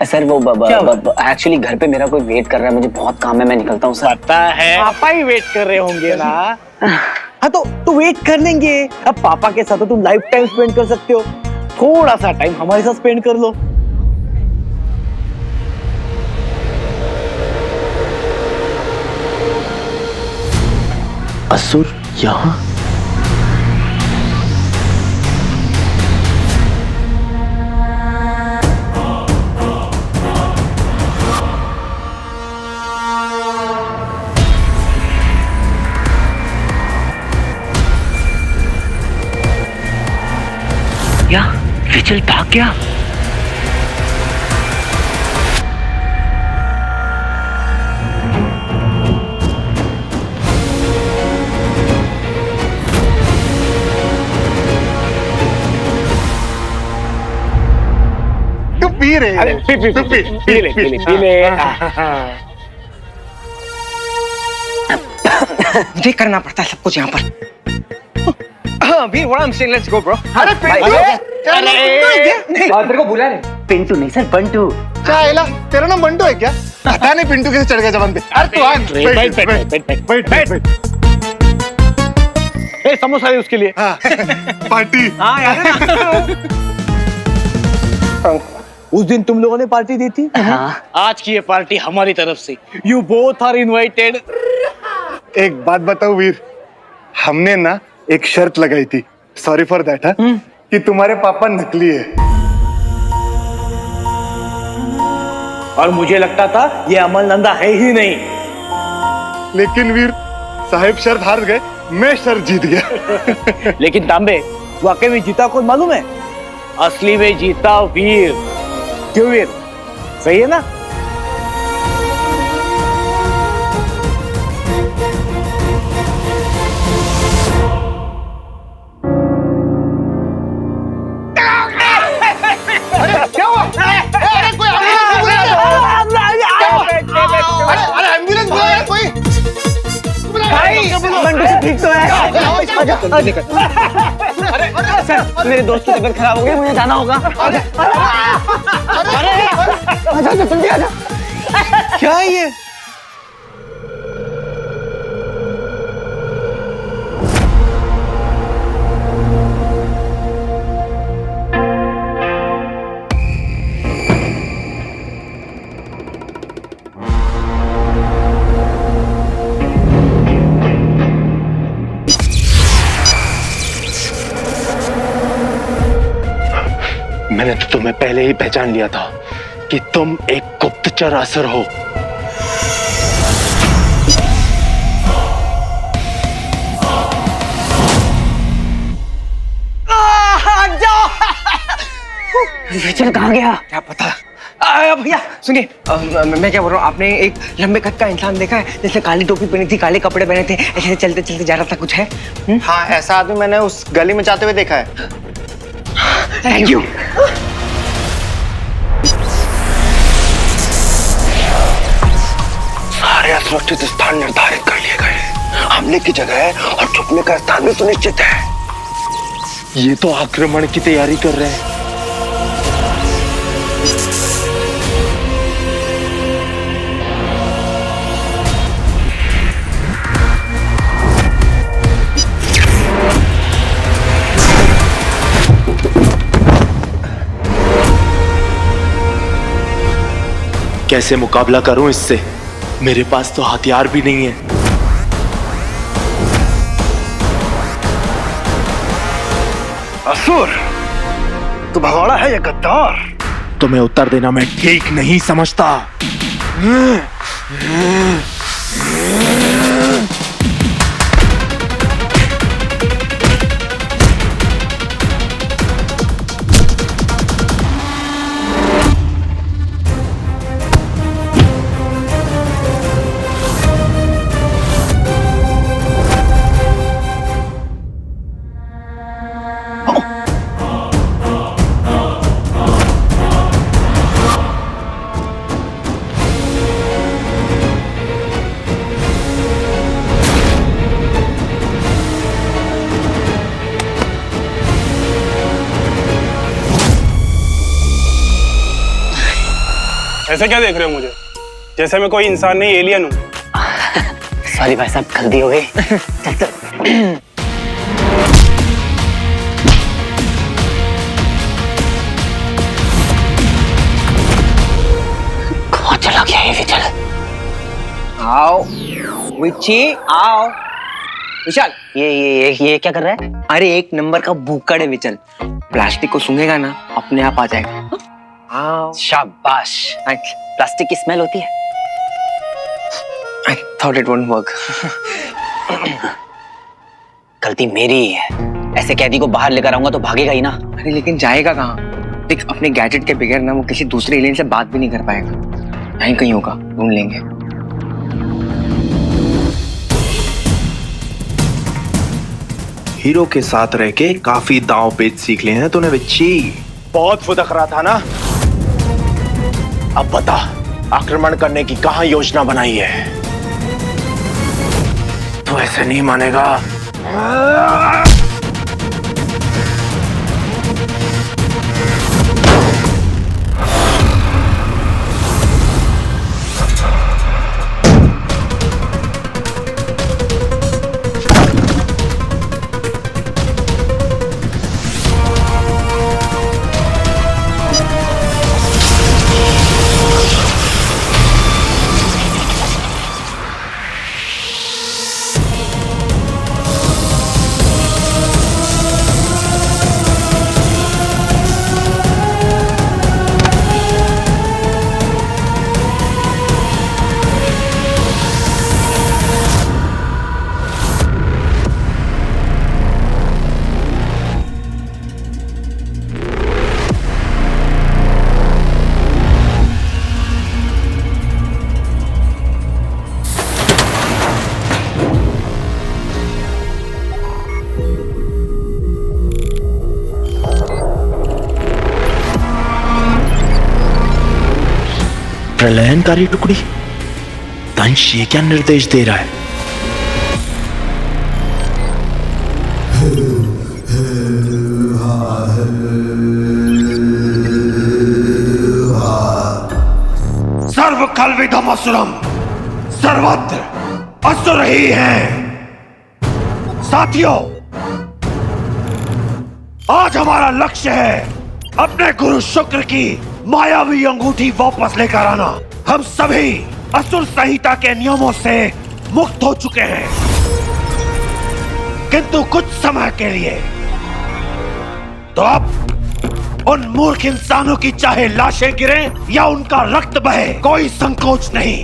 Sir वो actually घर पे मेरा कोई वेट कर रहा है, मुझे बहुत काम है, मैं निकलता हूँ सर। पता है पापा ही वेट कर रहे होंगे ना। हाँ तो वेट कर लेंगे। अब पापा के साथ तो तुम लाइफ टाइम स्पेंड कर सकते हो, थोड़ा सा टाइम हमारे साथ स्पेंड कर लो। असुर यहाँ? क्या विचल भाग गया? तू पी रहे? अरे पी ले। मुझे करना पड़ता है सब कुछ यहाँ पर। वीर, what I'm saying, let's go, bro. अरे पिंटू, तेरे को बुला रहे? पिंटू नहीं सर, बंटू। चाइला, तेरा नाम बंटू है क्या? पता नहीं पिंटू कैसे चढ़ गया जबान पे। अरे तू आ, बैठ। ए, समोसा है उसके लिए। हाँ, पार्टी। हाँ यार। उस दिन तुम लोगों ने पार्टी दी थी। हाँ। आज की ये पार्टी हमारी तरफ से। You both are invited. एक बात बताओ वीर, हमने ना एक शर्त लगाई थी, सॉरी फॉर दैट, कि तुम्हारे पापा नकली है। और मुझे लगता था ये अमल नंदा है ही नहीं। लेकिन वीर साहिब शर्त हार गए, मैं शर्त जीत गया। लेकिन तांबे, वाकई में जीता कौन मालूम है? असली में जीता वीर। क्यों वीर, सही है ना? क्या हुआ? अरे कोई एम्बुलेंस बुलाया कोई? बंटू से ठीक तो है। सर मेरे दोस्त की तबीयत खराब हो गई, मुझे जाना होगा। आजा जल्दी आजा। क्या है ये? मैंने तो तुम्हें पहले ही पहचान लिया था कि तुम एक गुप्तचर असुर हो। विचल कहाँ गया? क्या पता। भैया सुनिए, मैं क्या बोल रहा हूँ, आपने एक लंबे कद का इंसान देखा है, जैसे काली टोपी पहनी थी, काले कपड़े पहने थे, ऐसे चलते चलते जा रहा था, कुछ है? हाँ, ऐसा आदमी मैंने उस गली में जाते हुए देखा है। Thank you. सारे सुरक्षित स्थान निर्धारित कर लिए गए। हमले की जगह है और छुपने का स्थान भी सुनिश्चित है। ये तो आक्रमण की तैयारी कर रहे हैं। कैसे मुकाबला करूं इससे? मेरे पास तो हथियार भी नहीं है। असुर, तू भगोड़ा है या गद्दार? तुम्हें उत्तर देना मैं ठीक नहीं समझता। ऐसे क्या देख रहे हो मुझे? जैसे मैं कोई इंसान नहीं, एलियन हूँ। सॉरी भाई साहब, गलती हो गई। चल चल। कहाँ चला गया ये विचल? आओ विची, आओ। विशाल, ये क्या कर रहा है? अरे एक नंबर का भूखड़ है विचल। प्लास्टिक को सूंघेगा ना, अपने आप आ जाएगा। आओ। शाबाश। प्लास्टिक की स्मेल होती है। I thought it won't work. गलती मेरी ही है। ऐसे कैदी को बाहर लेकर आऊंगा तो भागेगा ही ना। अरे लेकिन जाएगा कहाँ? देख, अपने गैजेट के बगैर ना वो किसी दूसरे एलियन से बात भी नहीं कर पाएगा। यहीं कहीं होगा, ढूंढ लेंगे। हीरो के साथ रह के काफी दांव पेच सीख लिए हैं तूने बच्ची। बहुत फुदक रहा था ना। अब बता, आक्रमण करने की कहां योजना बनाई है? तू ऐसे नहीं मानेगा। प्रलयनकारी टुकड़ी, दंश ये क्या निर्देश दे रहा है? सर्व कल्विदम असुरम, सर्वत्र असुर ही हैं। साथियों, आज हमारा लक्ष्य है अपने गुरु शुक्र की मायावी अंगूठी वापस लेकर आना। हम सभी असुर संहिता के नियमों से मुक्त हो चुके हैं, किंतु कुछ समय के लिए। तो अब उन मूर्ख इंसानों की चाहे लाशें गिरें या उनका रक्त बहे, कोई संकोच नहीं।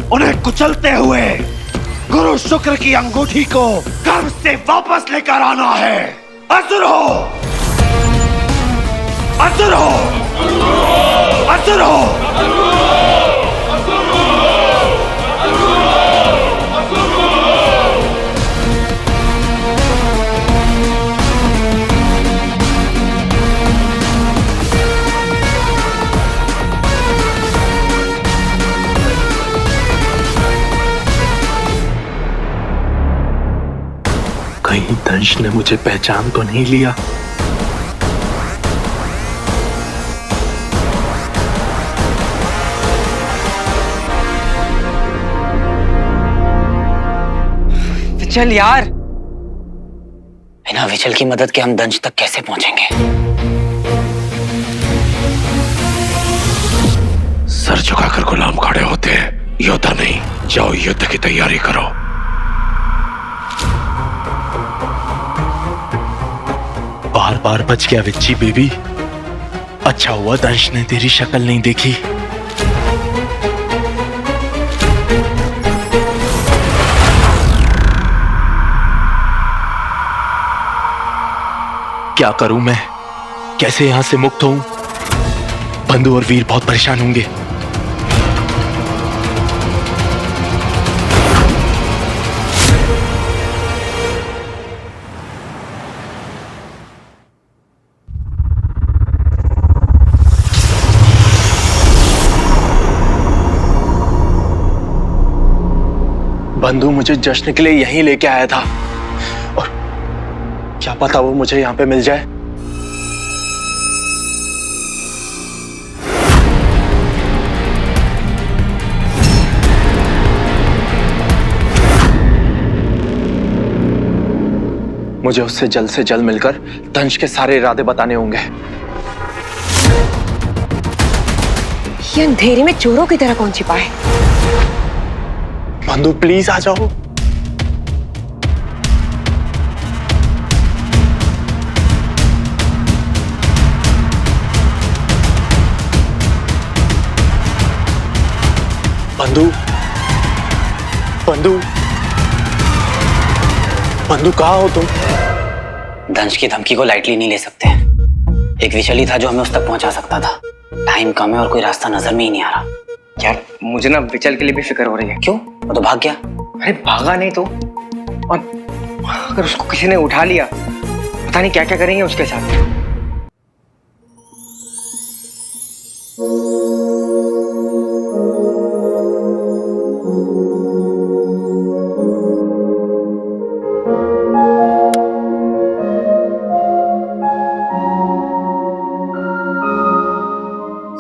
उन्हें कुचलते हुए गुरु शुक्र की अंगूठी को गर्व से वापस लेकर आना है। असुर हो, असुर हो, असुर हो। कहीं दंश ने मुझे पहचान तो नहीं लिया? चल यार। बिना विचल की मदद के हम दंश तक कैसे पहुंचेंगे? सर झुकाकर गुलाम खड़े होते हैं, योद्धा नहीं। जाओ, युद्ध की तैयारी करो। बार बार बच गया विच्ची बेबी। अच्छा हुआ दंश ने तेरी शक्ल नहीं देखी। क्या करूं मैं? कैसे यहां से मुक्त हूं? बंधु और वीर बहुत परेशान होंगे। बंधु मुझे जश्न के लिए यहीं लेके आया था, और क्या पता वो मुझे यहां पे मिल जाए। मुझे उससे जल्द मिलकर दंश के सारे इरादे बताने होंगे। ये अंधेरे में चोरों की तरह कौन छिपा है? बंधु प्लीज आ जाओ। बंधु बंधु बंधु कहाँ हो तुम? दंश की धमकी को लाइटली नहीं ले सकते। एक विचल ही था जो हमें उस तक पहुंचा सकता था। टाइम कम है और कोई रास्ता नजर में ही नहीं आ रहा। यार मुझे ना विचल के लिए भी फिक्र हो रही है। क्यों? वो तो भाग गया। अरे भागा नहीं तो, और अगर उसको किसी ने उठा लिया पता नहीं क्या क्या करेंगे उसके साथ।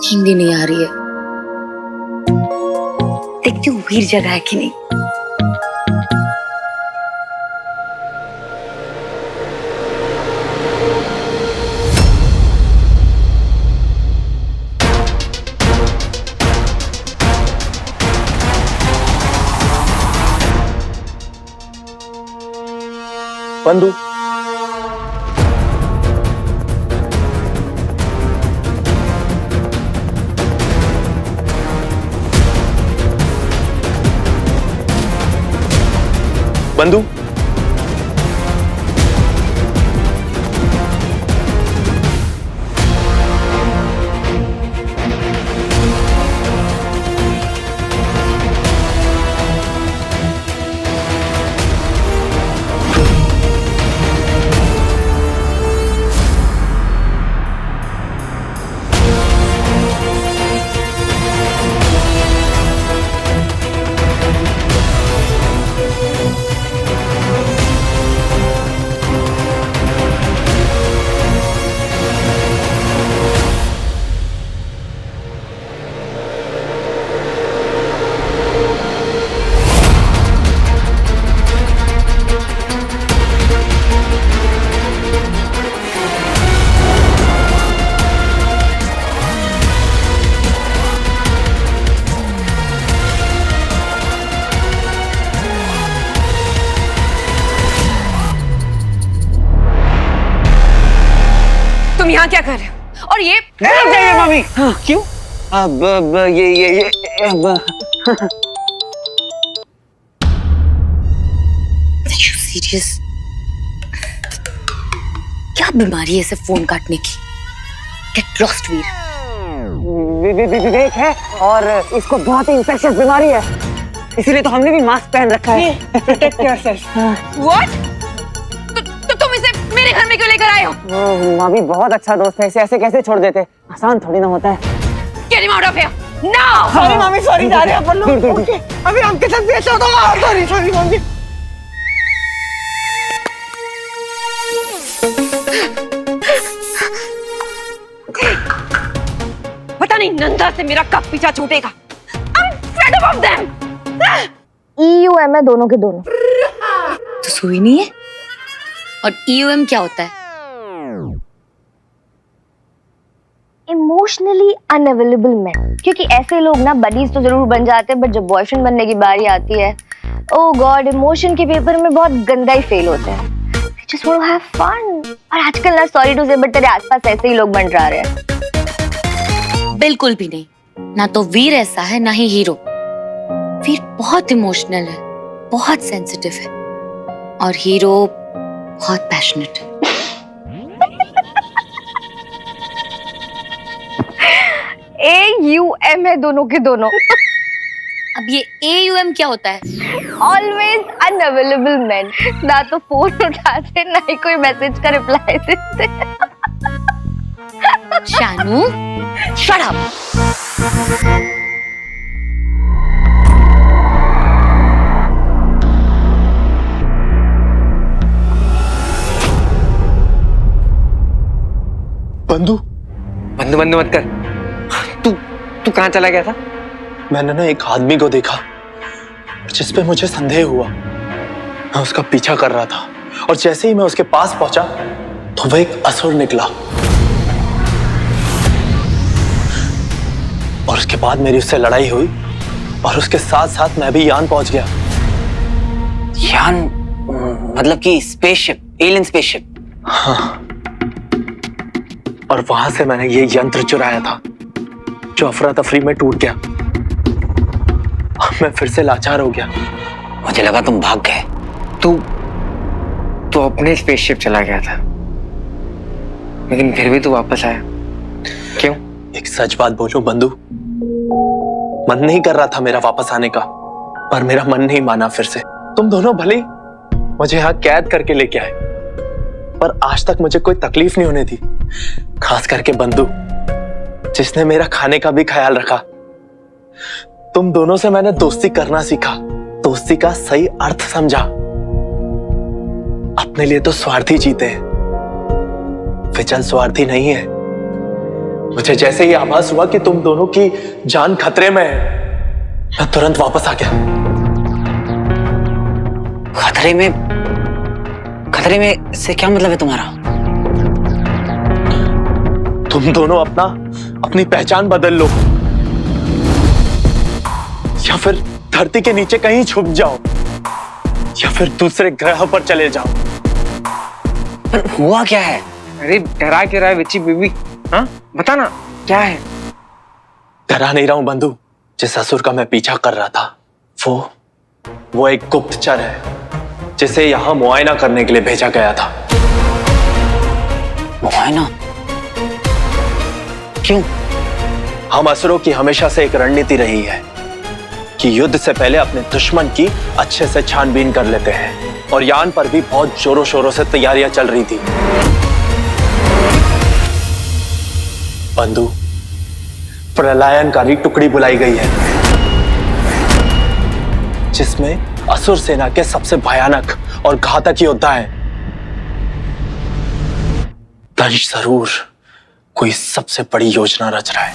हिंदी नहीं आ रही है। देखती हूँ वीर जगह है कि नहीं। बंधु बंधु तुम यहाँ क्या कर रहे हो? और ये नहीं मामी। हाँ, क्यों? अब ये अब सीरियस? क्या बीमारी है इसे फोन काटने की? गेट लॉस्ट वीर। विवेक है और इसको बहुत ही इंफेक्शियस बीमारी है, इसीलिए तो हमने भी मास्क पहन रखा है। Protect yourself. व्हाट? तो तुम इसे मेरे घर में क्यों लेकर आए हो? मामी बहुत अच्छा दोस्त है, इसे ऐसे कैसे छोड़ देते? आसान थोड़ी ना होता है। Get him out of here! Now! Sorry मामी, सॉरी, जा रहे हैं अपन लोग। ओके, अभी आपके साथ भी ऐसा होता। सॉरी सॉरी मामी। पता नहीं नंदा से मेरा कब पीछा छूटेगा। I'm fed up of them! EUM है दोनों के दोनों। तो सुई नहीं है? और EUM क्या होता है? Emotionally unavailable man. क्योंकि ऐसे लोग ना बडीज तो जरूर बन जाते हैं, बट जब बॉयफ्रेंड बनने की बारी आती है, ओह गॉड, इमोशन के पेपर में बहुत गंदा ही फेल होते हैं। I just want to have fun। और आजकल ना सॉरी टू से बट तेरे आसपास ऐसे ही लोग मंडरा रहे हैं। बिल्कुल भी नहीं। ना तो वीर ऐसा है ना ही हीरो। वीर बहुत इमोशनल है, बहुत सेंसिटिव है, और हीरो बहुत पैशनेट है। AUM है दोनों के दोनों। अब ये AUM क्या होता है? Always unavailable man. ना तो फोन उठाते ना ही कोई मैसेज का रिप्लाई देते। Shanu, shut up. बंधु बंद बंद मत कर। तू कहाँ चला गया था? मैंने ना एक आदमी को देखा जिस पे मुझे संदेह हुआ। मैं उसका पीछा कर रहा था। और जैसे ही मैं उसके पास पहुंचा तो वह एक असुर निकला और उसके बाद मेरी उससे लड़ाई हुई और उसके साथ साथ मैं भी यान पहुंच गया। यान मतलब कि स्पेसशिप, एलियन स्पेसशिप। हाँ, और वहां से मैंने ये यंत्र चुराया था जो अफरा तफरी में टूट गया। मैं फिर से लाचार हो गया। मुझे लगा तुम भाग गए। तू अपने स्पेसशिप चला गया था, लेकिन फिर भी तू वापस आया क्यों? एक सच बात बोलूं बंधु, मन नहीं कर रहा था मेरा वापस आने का, पर मेरा मन नहीं माना फिर से। तुम दोनों भले ही मुझे यहाँ कैद करके लेके आए, पर आज तक मुझे कोई तकलीफ नहीं होने दी, खास करके बंधु जिसने मेरा खाने का भी ख्याल रखा। तुम दोनों से मैंने दोस्ती करना सीखा, दोस्ती का सही अर्थ समझा। अपने लिए तो स्वार्थी जीते हैं, विचल स्वार्थी नहीं है। मुझे जैसे ही आभास हुआ कि तुम दोनों की जान खतरे में है, मैं तुरंत वापस आ गया। खतरे में से क्या मतलब है तुम्हारा? तुम दोनों अपनी पहचान बदल लो या फिर धरती के नीचे कहीं छुप जाओ या फिर दूसरे ग्रह पर चले जाओ। पर हुआ क्या है? अरे डरा क्यों रहा है विच्ची बीबी? हाँ बता ना क्या है? डरा नहीं रहा हूं बंधु। जिस असुर का मैं पीछा कर रहा था वो एक गुप्तचर है जिसे यहां मुआयना करने के लिए भेजा गया था। मुआयना? क्यों? हम असुरों की हमेशा से एक रणनीति रही है कि युद्ध से पहले अपने दुश्मन की अच्छे से छानबीन कर लेते हैं, और यान पर भी बहुत जोरों शोरों से तैयारियां चल रही थी। बंधु, प्रलयनकारी टुकड़ी बुलाई गई है जिसमें असुर सेना के सबसे भयानक और घातक योद्धा हैं। दंश जरूर कोई सबसे बड़ी योजना रच रहा है,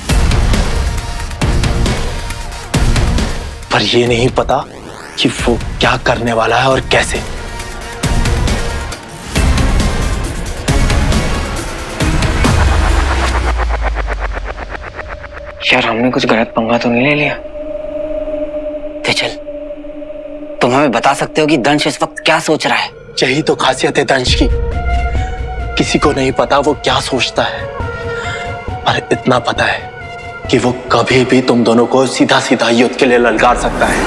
पर यह नहीं पता कि वो क्या करने वाला है और कैसे। यार हमने कुछ गलत पंगा तो नहीं ले लिया? विचल, तुम हमें बता सकते हो कि दंश इस वक्त क्या सोच रहा है? यही तो खासियत है दंश की, किसी को नहीं पता वो क्या सोचता है, पर इतना पता है कि वो कभी भी तुम दोनों को सीधा सीधा युद्ध के लिए ललकार सकता है,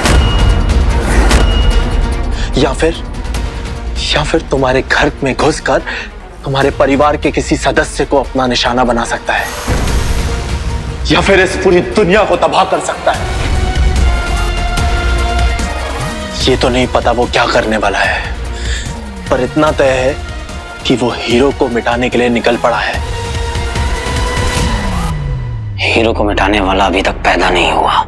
या फिर तुम्हारे घर में घुसकर तुम्हारे परिवार के किसी सदस्य को अपना निशाना बना सकता है, या फिर इस पूरी दुनिया को तबाह कर सकता है। ये तो नहीं पता वो क्या करने वाला है, पर इतना तय है कि वो हीरो को मिटाने के लिए निकल पड़ा है। हीरो को मिटाने वाला अभी तक पैदा नहीं हुआ।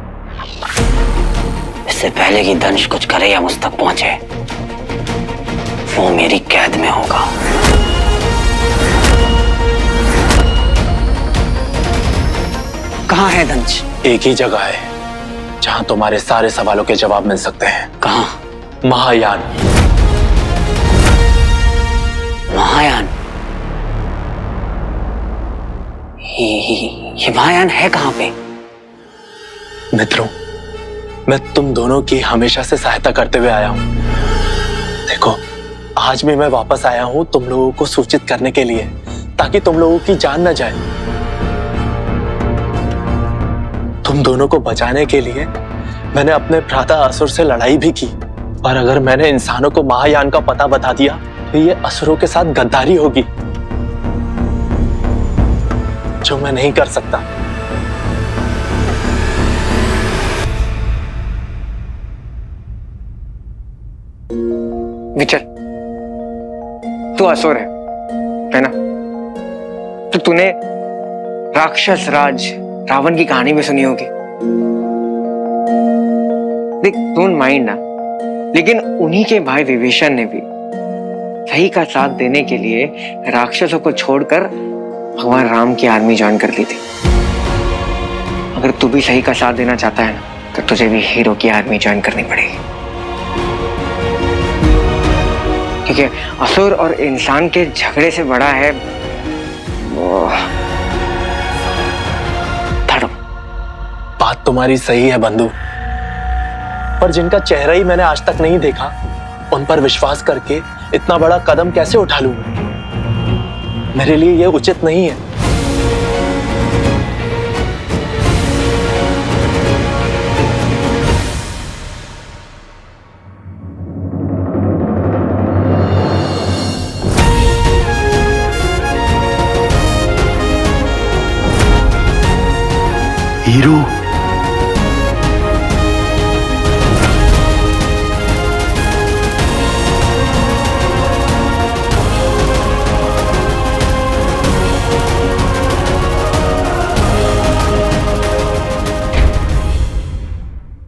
इससे पहले कि दंश कुछ करे या मुझ तक पहुंचे, वो मेरी कैद में होगा। कहाँ है दंश? एक ही जगह है जहां तुम्हारे सारे सवालों के जवाब मिल सकते हैं। कहाँ? महायान। महायान? ये महायान है कहाँ पे? मित्रों, मैं तुम दोनों की हमेशा से सहायता करते हुए आया हूं। देखो, आज भी मैं वापस आया हूं तुम लोगों को सूचित करने के लिए, ताकि तुम लोगों की जान न जाए। तुम दोनों को बचाने के लिए मैंने अपने भ्राता असुर से लड़ाई भी की, पर अगर मैंने इंसानों को महायान का पता बता दिया तो ये असुरों के साथ गद्दारी होगी, जो मैं नहीं कर सकता। विचल, तू असुर है ना? तो तूने राक्षस राज रावण की कहानी में सुनी होगी। देख, डोंट माइंड ना, लेकिन उन्हीं के भाई विभीषण ने भी सही का साथ देने के लिए राक्षसों को छोड़कर भगवान राम की आर्मी ज्वाइन कर ली थी। अगर तू भी सही का साथ देना चाहता है ना, तो तुझे भी हीरो की आर्मी ज्वाइन करनी पड़ेगी। क्योंकि असुर और इंसान के झगड़े से बड़ा है वो धर्म। बात तुम्हारी सही है बंधु, पर जिनका चेहरा ही मैंने आज तक नहीं देखा, उन पर विश्वास करके इतना बड़ा कदम कैसे उठा लूं? मेरे लिए यह उचित नहीं है। हीरो